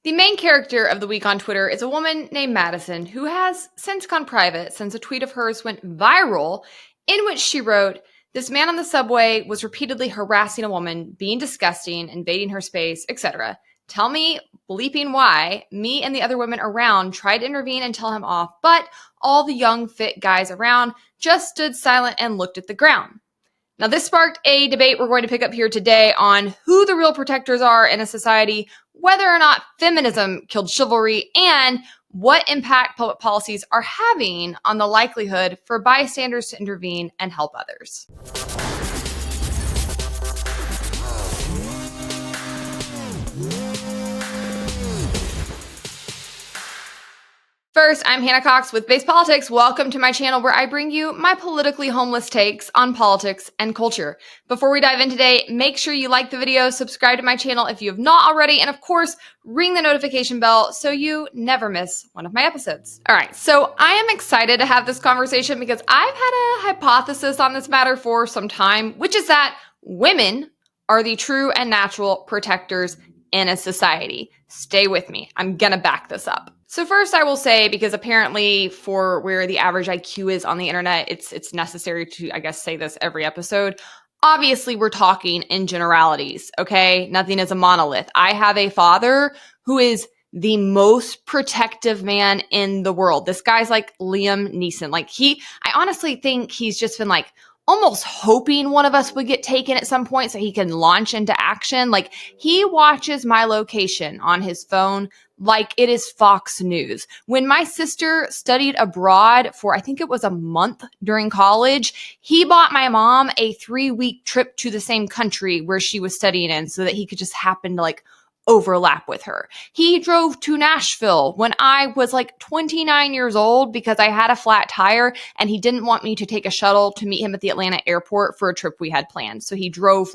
The main character of the week on Twitter is a woman named Madison who has since gone private since a tweet of hers went viral in which she wrote, "This man on the subway was repeatedly harassing a woman, being disgusting, invading her space, etc. Tell me bleeping why. Me and the other women around tried to intervene and tell him off, but all the young, fit guys around just stood silent and looked at the ground." Now, this sparked a debate we're going to pick up here today on who the real protectors are in a society, whether or not feminism killed chivalry, and what impact public policies are having on the likelihood for bystanders to intervene and help others. First, I'm Hannah Cox with Base Politics. Welcome to my channel where I bring you my politically homeless takes on politics and culture. Before we dive in today, make sure you like the video, subscribe to my channel if you have not already, and of course, ring the notification bell so you never miss one of my episodes. All right, so I am excited to have this conversation because I've had a hypothesis on this matter for some time, which is that women are the true and natural protectors in a society. Stay with me. I'm gonna back this up. So first I will say, because apparently for where the average IQ is on the internet, it's necessary to, I guess, say this every episode. Obviously, we're talking in generalities, okay? Nothing is a monolith. I have a father who is the most protective man in the world. This guy's like Liam Neeson. I honestly think he's just been almost hoping one of us would get taken at some point so he can launch into action. He watches my location on his phone like it is Fox News. When my sister studied abroad for, I think it was a month during college, he bought my mom a 3-week trip to the same country where she was studying in so that he could just happen to overlap with her. He drove to Nashville when I was 29 years old because I had a flat tire and he didn't want me to take a shuttle to meet him at the Atlanta airport for a trip we had planned. So he drove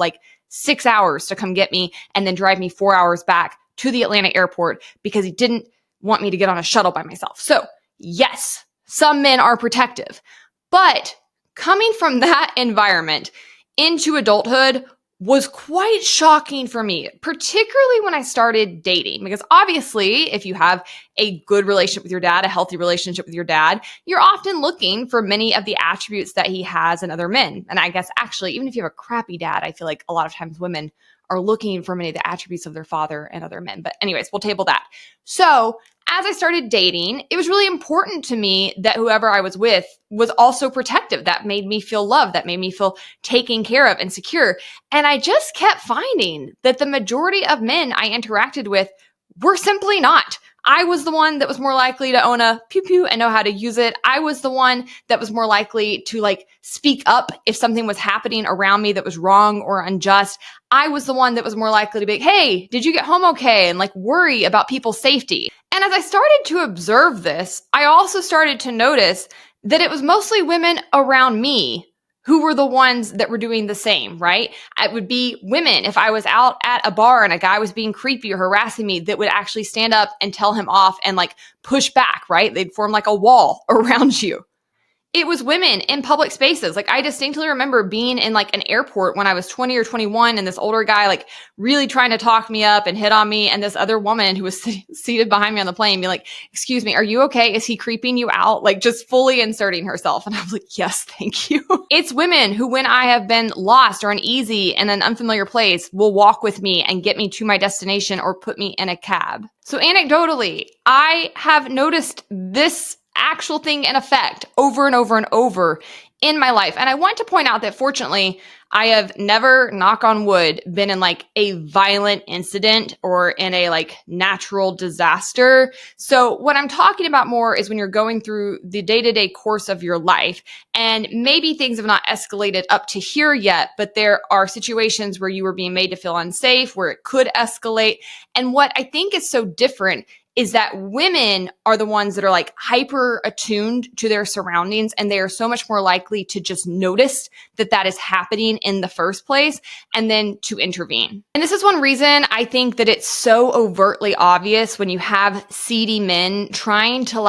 6 hours to come get me and then drive me 4 hours back to the Atlanta airport because he didn't want me to get on a shuttle by myself. So yes, some men are protective, but coming from that environment into adulthood was quite shocking for me, particularly when I started dating, because obviously if you have a good relationship with your dad, a healthy relationship with your dad, you're often looking for many of the attributes that he has in other men. And I guess actually, even if you have a crappy dad, I feel like a lot of times women are looking for many of the attributes of their father and other men. But anyways, we'll table that. So as I started dating, it was really important to me that whoever I was with was also protective. That made me feel loved. That made me feel taken care of and secure. And I just kept finding that the majority of men I interacted with were simply not. I was the one that was more likely to own a pew-pew and know how to use it. I was the one that was more likely to speak up if something was happening around me that was wrong or unjust. I was the one that was more likely to be hey, did you get home okay? And worry about people's safety. And as I started to observe this, I also started to notice that it was mostly women around me who were the ones that were doing the same, right? It would be women, if I was out at a bar and a guy was being creepy or harassing me, that would actually stand up and tell him off and push back, right? They'd form a wall around you. It was women in public spaces. I distinctly remember being in an airport when I was 20 or 21 and this older guy really trying to talk me up and hit on me, and this other woman who was seated behind me on the plane be "Excuse me, are you okay? Is he creeping you out?" Just fully inserting herself. And I was "Yes, thank you." It's women who, when I have been lost or uneasy in an unfamiliar place, will walk with me and get me to my destination or put me in a cab. So anecdotally, I have noticed this actual thing in effect over and over and over in my life. And I want to point out that fortunately, I have never, knock on wood, been in a violent incident or in a natural disaster. So what I'm talking about more is when you're going through the day-to-day course of your life, and maybe things have not escalated up to here yet, but there are situations where you were being made to feel unsafe, where it could escalate. And what I think is so different is that women are the ones that are hyper attuned to their surroundings, and they are so much more likely to just notice that that is happening in the first place and then to intervene. And this is one reason I think that it's so overtly obvious when you have seedy men trying to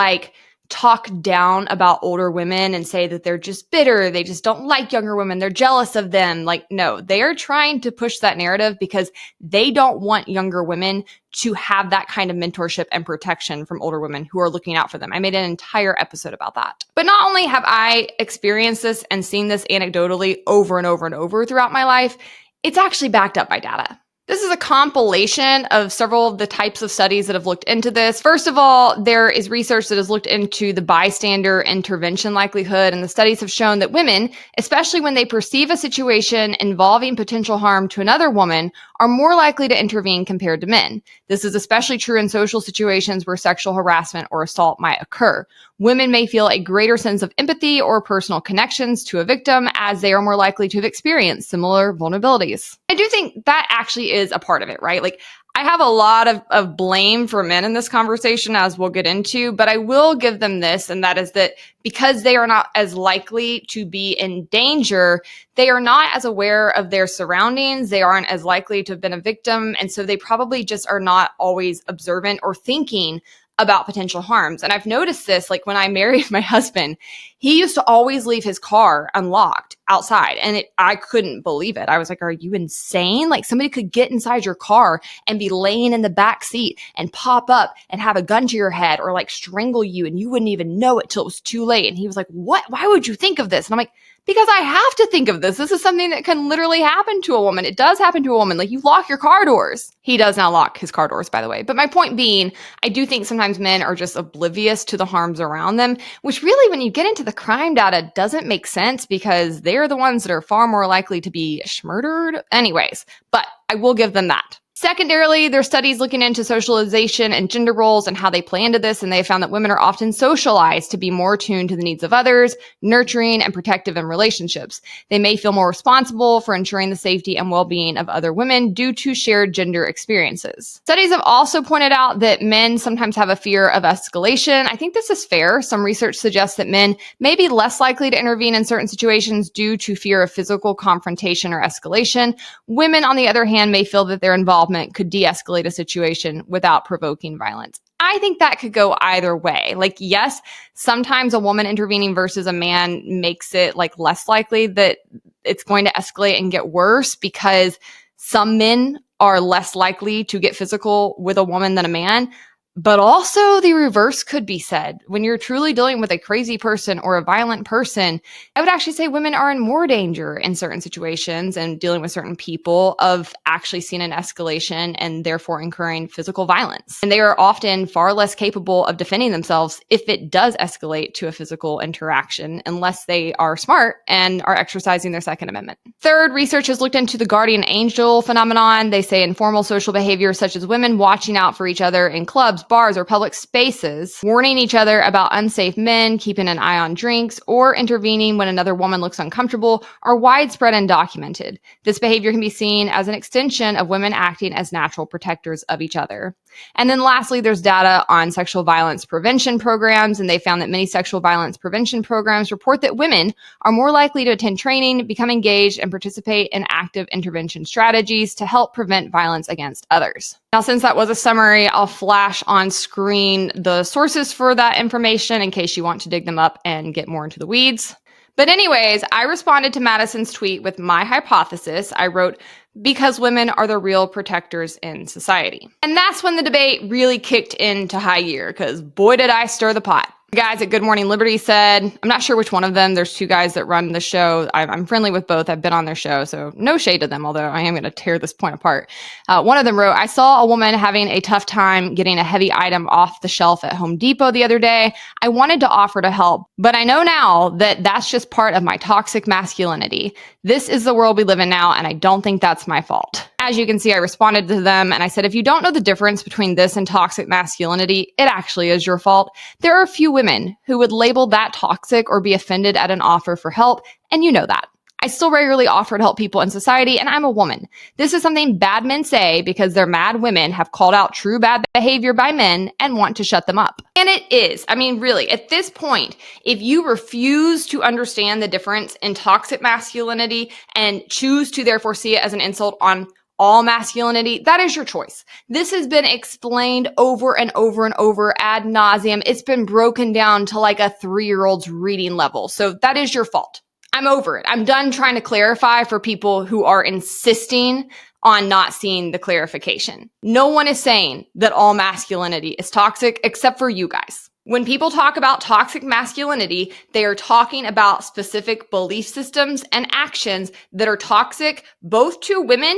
talk down about older women and say that they're just bitter, they just don't like younger women, they're jealous of them. Like, no, they are trying to push that narrative because they don't want younger women to have that kind of mentorship and protection from older women who are looking out for them. I made an entire episode about that. But not only have I experienced this and seen this anecdotally over and over and over throughout my life, it's actually backed up by data. This is a compilation of several of the types of studies that have looked into this. First of all, there is research that has looked into the bystander intervention likelihood, and the studies have shown that women, especially when they perceive a situation involving potential harm to another woman, are more likely to intervene compared to men. This is especially true in social situations where sexual harassment or assault might occur. Women may feel a greater sense of empathy or personal connections to a victim as they are more likely to have experienced similar vulnerabilities. I do think that actually is a part of it, right? Like, I have a lot of blame for men in this conversation, as we'll get into, but I will give them this, and that is that because they are not as likely to be in danger, they are not as aware of their surroundings. They aren't as likely to have been a victim. And so they probably just are not always observant or thinking about potential harms. And I've noticed this, like when I married my husband, he used to always leave his car unlocked outside. And I couldn't believe it. I was like, are you insane? Like, somebody could get inside your car and be laying in the back seat and pop up and have a gun to your head or like strangle you, and you wouldn't even know it till it was too late. And he was like, what? Why would you think of this? And I'm like, because I have to think of this. This is something that can literally happen to a woman. It does happen to a woman. Like, you lock your car doors. He does not lock his car doors, by the way. But my point being, I do think sometimes men are just oblivious to the harms around them, which really, when you get into the crime data, doesn't make sense because they're the ones that are far more likely to be murdered anyways. But I will give them that. Secondarily, there are studies looking into socialization and gender roles and how they play into this, and they have found that women are often socialized to be more attuned to the needs of others, nurturing and protective in relationships. They may feel more responsible for ensuring the safety and well-being of other women due to shared gender experiences. Studies have also pointed out that men sometimes have a fear of escalation. I think this is fair. Some research suggests that men may be less likely to intervene in certain situations due to fear of physical confrontation or escalation. Women, on the other hand, may feel that their involvement could de-escalate a situation without provoking violence. I think that could go either way. Like, yes, sometimes a woman intervening versus a man makes it like less likely that it's going to escalate and get worse because some men are less likely to get physical with a woman than a man. But also the reverse could be said. When you're truly dealing with a crazy person or a violent person, I would actually say women are in more danger in certain situations and dealing with certain people of actually seeing an escalation and therefore incurring physical violence. And they are often far less capable of defending themselves if it does escalate to a physical interaction, unless they are smart and are exercising their Second Amendment. Third, research has looked into the guardian angel phenomenon. They say informal social behavior such as women watching out for each other in clubs, bars, or public spaces, warning each other about unsafe men, keeping an eye on drinks, or intervening when another woman looks uncomfortable are widespread and documented. This behavior can be seen as an extension of women acting as natural protectors of each other. And then lastly, there's data on sexual violence prevention programs, and they found that many sexual violence prevention programs report that women are more likely to attend training, become engaged, and participate in active intervention strategies to help prevent violence against others. Now, since that was a summary, I'll flash on screen the sources for that information in case you want to dig them up and get more into the weeds. But anyways, I responded to Madison's tweet with my hypothesis. I wrote, because women are the real protectors in society. And that's when the debate really kicked into high gear, because boy, did I stir the pot. The guys at Good Morning Liberty said, I'm not sure which one of them, there's two guys that run the show. I'm friendly with both. I've been on their show, so no shade to them, although I am going to tear this point apart. One of them wrote, I saw a woman having a tough time getting a heavy item off the shelf at Home Depot the other day. I wanted to offer to help, but I know now that that's just part of my toxic masculinity. This is the world we live in now, and I don't think that's my fault. As you can see, I responded to them and I said, if you don't know the difference between this and toxic masculinity, it actually is your fault. There are a few women who would label that toxic or be offended at an offer for help, and you know that. I still regularly offer to help people in society, and I'm a woman. This is something bad men say because their mad women have called out true bad behavior by men and want to shut them up. And it is. I mean, really, at this point, if you refuse to understand the difference in toxic masculinity and choose to therefore see it as an insult on all masculinity, that is your choice. This has been explained over and over and over ad nauseum. It's been broken down to like a 3-year-old's reading level. So that is your fault. I'm over it. I'm done trying to clarify for people who are insisting on not seeing the clarification. No one is saying that all masculinity is toxic except for you guys. When people talk about toxic masculinity, they are talking about specific belief systems and actions that are toxic both to women,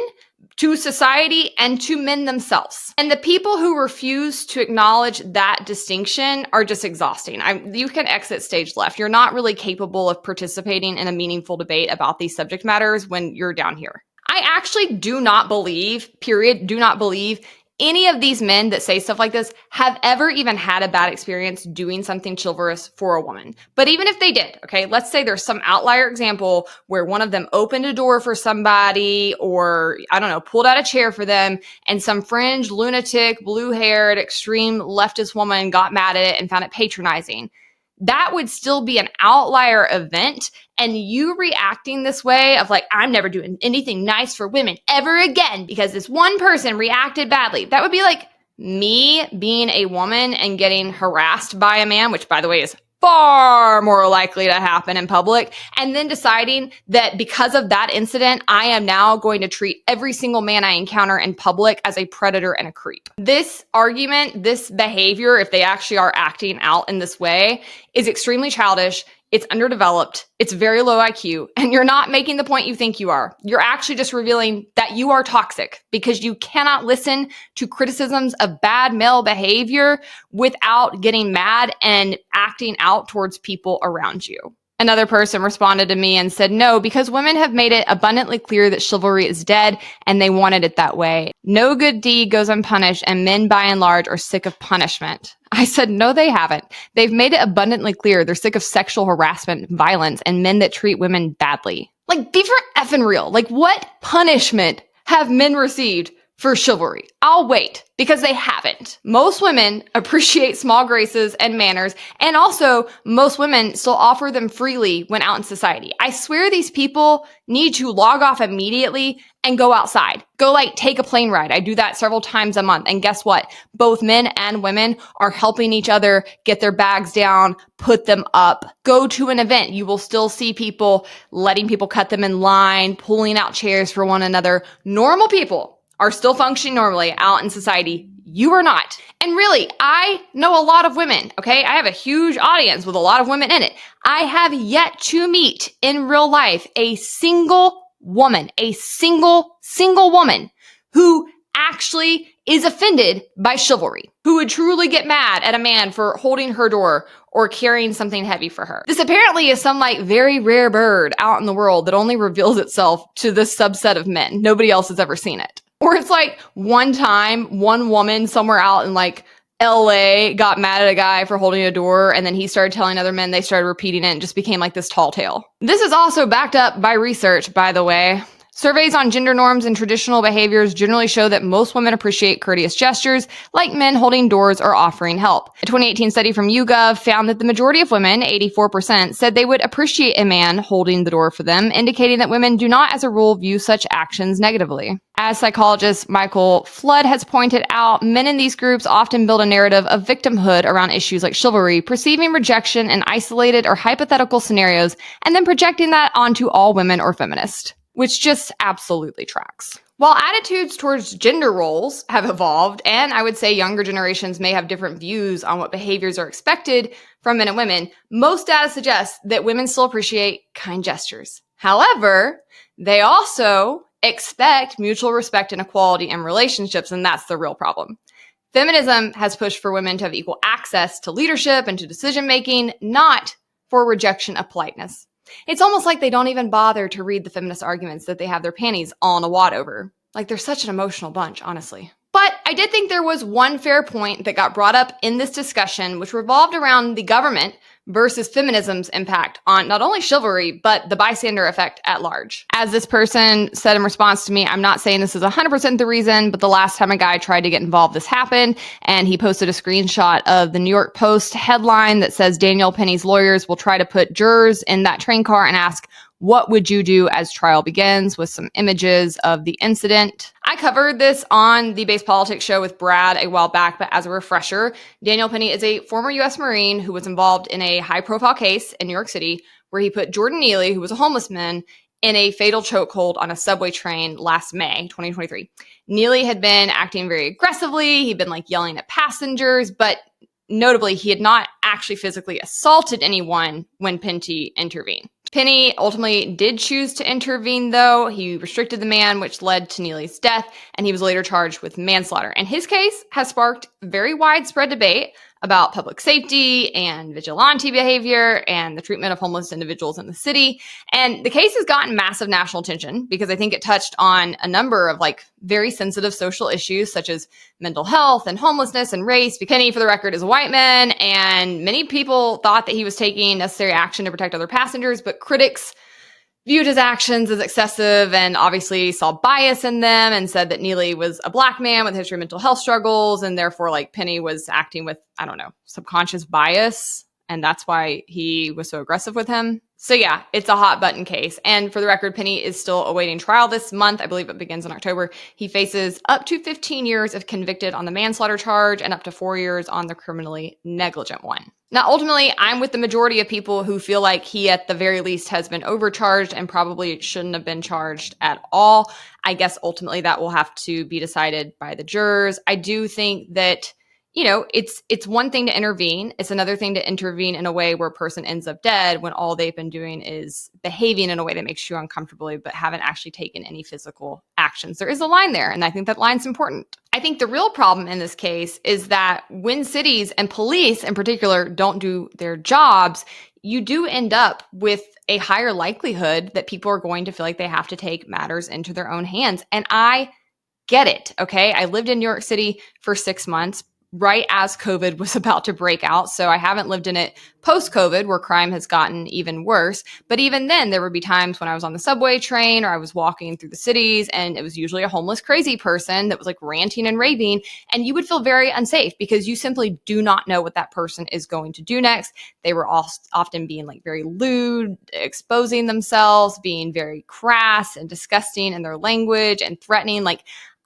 to society, and to men themselves. And the people who refuse to acknowledge that distinction are just exhausting. You can exit stage left. You're not really capable of participating in a meaningful debate about these subject matters when you're down here. I actually do not believe any of these men that say stuff like this have ever even had a bad experience doing something chivalrous for a woman. But even if they did, okay, let's say there's some outlier example where one of them opened a door for somebody or, I don't know, pulled out a chair for them and some fringe, lunatic, blue-haired, extreme leftist woman got mad at it and found it patronizing. That would still be an outlier event, and you reacting this way of like, I'm never doing anything nice for women ever again because this one person reacted badly. That would be like me being a woman and getting harassed by a man, which by the way is far more likely to happen in public, and then deciding that because of that incident, I am now going to treat every single man I encounter in public as a predator and a creep. This argument, this behavior, if they actually are acting out in this way, is extremely childish. It's underdeveloped, it's very low IQ, and you're not making the point you think you are. You're actually just revealing that you are toxic because you cannot listen to criticisms of bad male behavior without getting mad and acting out towards people around you. Another person responded to me and said, no, because women have made it abundantly clear that chivalry is dead and they wanted it that way. No good deed goes unpunished and men by and large are sick of punishment. I said, no, they haven't. They've made it abundantly clear they're sick of sexual harassment, violence, and men that treat women badly. Like, be for effing real. Like, what punishment have men received for chivalry? I'll wait, because they haven't. Most women appreciate small graces and manners, and also most women still offer them freely when out in society. I swear these people need to log off immediately and go outside. Go take a plane ride. I do that several times a month. And guess what? Both men and women are helping each other get their bags down, put them up. Go to an event. You will still see people letting people cut them in line, pulling out chairs for one another. Normal people are still functioning normally out in society. You are not. And really, I know a lot of women, okay? I have a huge audience with a lot of women in it. I have yet to meet in real life a single woman who actually is offended by chivalry, who would truly get mad at a man for holding her door or carrying something heavy for her. This apparently is some very rare bird out in the world that only reveals itself to this subset of men. Nobody else has ever seen it. Or it's one time, one woman somewhere out in LA got mad at a guy for holding a door, and then he started telling other men, they started repeating it and just became this tall tale. This is also backed up by research, by the way. Surveys on gender norms and traditional behaviors generally show that most women appreciate courteous gestures, like men holding doors or offering help. A 2018 study from YouGov found that the majority of women, 84%, said they would appreciate a man holding the door for them, indicating that women do not, as a rule, view such actions negatively. As psychologist Michael Flood has pointed out, men in these groups often build a narrative of victimhood around issues like chivalry, perceiving rejection in isolated or hypothetical scenarios, and then projecting that onto all women or feminists, which just absolutely tracks. While attitudes towards gender roles have evolved, and I would say younger generations may have different views on what behaviors are expected from men and women, most data suggests that women still appreciate kind gestures. However, they also expect mutual respect and equality in relationships, and that's the real problem. Feminism has pushed for women to have equal access to leadership and to decision-making, not for rejection of politeness. It's almost like they don't even bother to read the feminist arguments that they have their panties all in a wad over. They're such an emotional bunch, honestly. But I did think there was one fair point that got brought up in this discussion, which revolved around the government versus feminism's impact on not only chivalry, but the bystander effect at large. As this person said in response to me, I'm not saying this is 100% the reason, but the last time a guy tried to get involved, this happened, and he posted a screenshot of the New York Post headline that says Danielle Penny's lawyers will try to put jurors in that train car and ask, What would you do as trial begins, with some images of the incident. I covered this on the Base Politics show with Brad a while back, but as a refresher, Daniel Penny is a former U.S. Marine who was involved in a high-profile case in New York City where he put Jordan Neely, who was a homeless man, in a fatal chokehold on a subway train last May, 2023. Neely had been acting very aggressively. He'd been yelling at passengers, but notably, he had not actually physically assaulted anyone when Penny intervened. Penny ultimately did choose to intervene, though. He restricted the man, which led to Neely's death, and he was later charged with manslaughter. And his case has sparked very widespread debate about public safety and vigilante behavior and the treatment of homeless individuals in the city. And the case has gotten massive national attention because I think it touched on a number of very sensitive social issues such as mental health and homelessness and race. Penny, for the record, is a white man, and many people thought that he was taking necessary action to protect other passengers, but critics viewed his actions as excessive and obviously saw bias in them and said that Neely was a Black man with a history of mental health struggles, and therefore Penny was acting with, subconscious bias, and that's why he was so aggressive with him. So yeah, it's a hot button case. And for the record, Penny is still awaiting trial this month. I believe it begins in October. He faces up to 15 years if convicted on the manslaughter charge and up to 4 years on the criminally negligent one. Now, ultimately, I'm with the majority of people who feel like he, at the very least, has been overcharged and probably shouldn't have been charged at all. I guess ultimately that will have to be decided by the jurors. I do think that it's one thing to intervene. It's another thing to intervene in a way where a person ends up dead when all they've been doing is behaving in a way that makes you uncomfortable, but haven't actually taken any physical actions. There is a line there, and I think that line's important. I think the real problem in this case is that when cities and police in particular don't do their jobs, you do end up with a higher likelihood that people are going to feel like they have to take matters into their own hands. And I get it, okay? I lived in New York City for 6 months, right as COVID was about to break out. So I haven't lived in it post-COVID where crime has gotten even worse. But even then, there would be times when I was on the subway train or I was walking through the cities, and it was usually a homeless, crazy person that was ranting and raving. And you would feel very unsafe because you simply do not know what that person is going to do next. They were often being very lewd, exposing themselves, being very crass and disgusting in their language and threatening.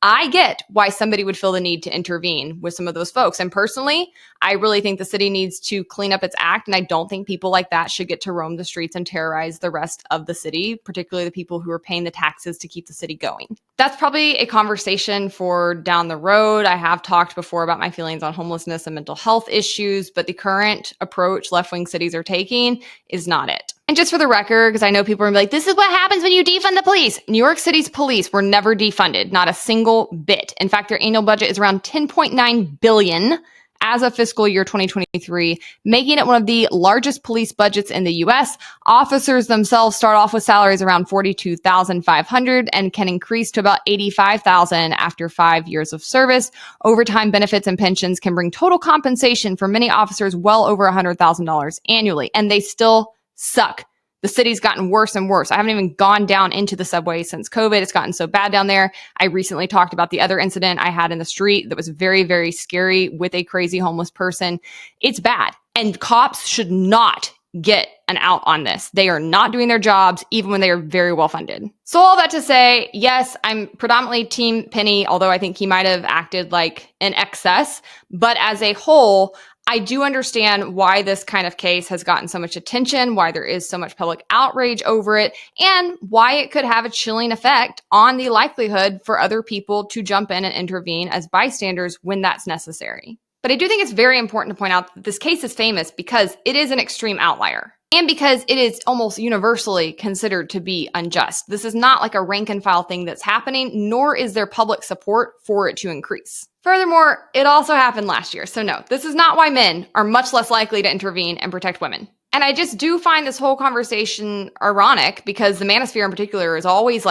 I get why somebody would feel the need to intervene with some of those folks. And personally, I really think the city needs to clean up its act. And I don't think people like that should get to roam the streets and terrorize the rest of the city, particularly the people who are paying the taxes to keep the city going. That's probably a conversation for down the road. I have talked before about my feelings on homelessness and mental health issues, but the current approach left-wing cities are taking is not it. And just for the record, because I know people are going to be this is what happens when you defund the police. New York City's police were never defunded, not a single bit. In fact, their annual budget is around $10.9 billion as of fiscal year 2023, making it one of the largest police budgets in the U.S. Officers themselves start off with salaries around $42,500 and can increase to about $85,000 after 5 years of service. Overtime benefits and pensions can bring total compensation for many officers well over $100,000 annually, and they still suck. The city's gotten worse and worse. I haven't even gone down into the subway since COVID. It's gotten so bad down there. I recently talked about the other incident I had in the street that was very, very scary with a crazy homeless person. It's bad. And cops should not get an out on this. They are not doing their jobs, even when they are very well funded. So all that to say, yes, I'm predominantly Team Penny, although I think he might have acted in excess. But as a whole, I do understand why this kind of case has gotten so much attention, why there is so much public outrage over it, and why it could have a chilling effect on the likelihood for other people to jump in and intervene as bystanders when that's necessary. But I do think it's very important to point out that this case is famous because it is an extreme outlier and because it is almost universally considered to be unjust. This is not a rank and file thing that's happening, nor is there public support for it to increase. Furthermore, it also happened last year. So no, this is not why men are much less likely to intervene and protect women. And I just do find this whole conversation ironic because the manosphere in particular is always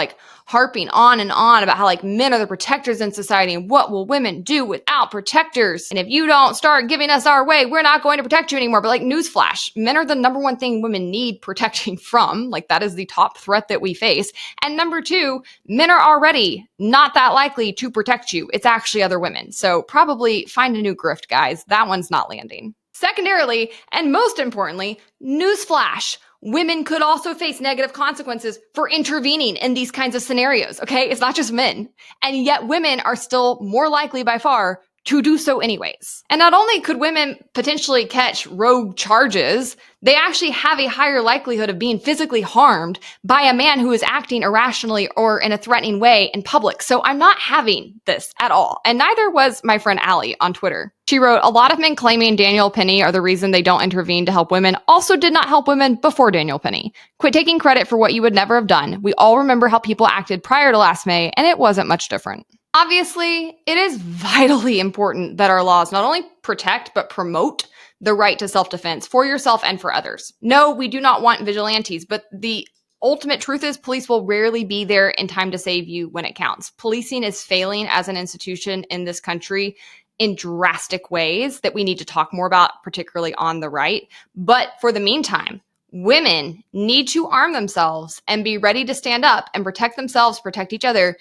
harping on and on about how men are the protectors in society and what will women do without protectors? And if you don't start giving us our way, we're not going to protect you anymore. But newsflash, men are the number one thing women need protecting from. That is the top threat that we face. And number two, men are already not that likely to protect you. It's actually other women. So probably find a new grift, guys. That one's not landing. Secondarily, and most importantly, newsflash, Women could also face negative consequences for intervening in these kinds of scenarios, okay? It's not just men. And yet women are still more likely by far to do so anyways. And not only could women potentially catch rogue charges, they actually have a higher likelihood of being physically harmed by a man who is acting irrationally or in a threatening way in public. So I'm not having this at all. And neither was my friend Allie on Twitter. She wrote, a lot of men claiming Daniel Penny are the reason they don't intervene to help women also did not help women before Daniel Penny. Quit taking credit for what you would never have done. We all remember how people acted prior to last May, and it wasn't much different. Obviously, it is vitally important that our laws not only protect, but promote the right to self-defense for yourself and for others. No, we do not want vigilantes, but the ultimate truth is police will rarely be there in time to save you when it counts. Policing is failing as an institution in this country in drastic ways that we need to talk more about, particularly on the right. But for the meantime, women need to arm themselves and be ready to stand up and protect themselves, protect each other,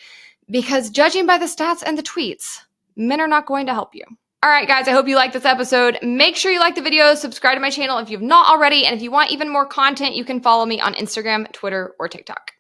because judging by the stats and the tweets, men are not going to help you. All right, guys, I hope you liked this episode. Make sure you like the video, subscribe to my channel if you've not already, and if you want even more content, you can follow me on Instagram, Twitter, or TikTok.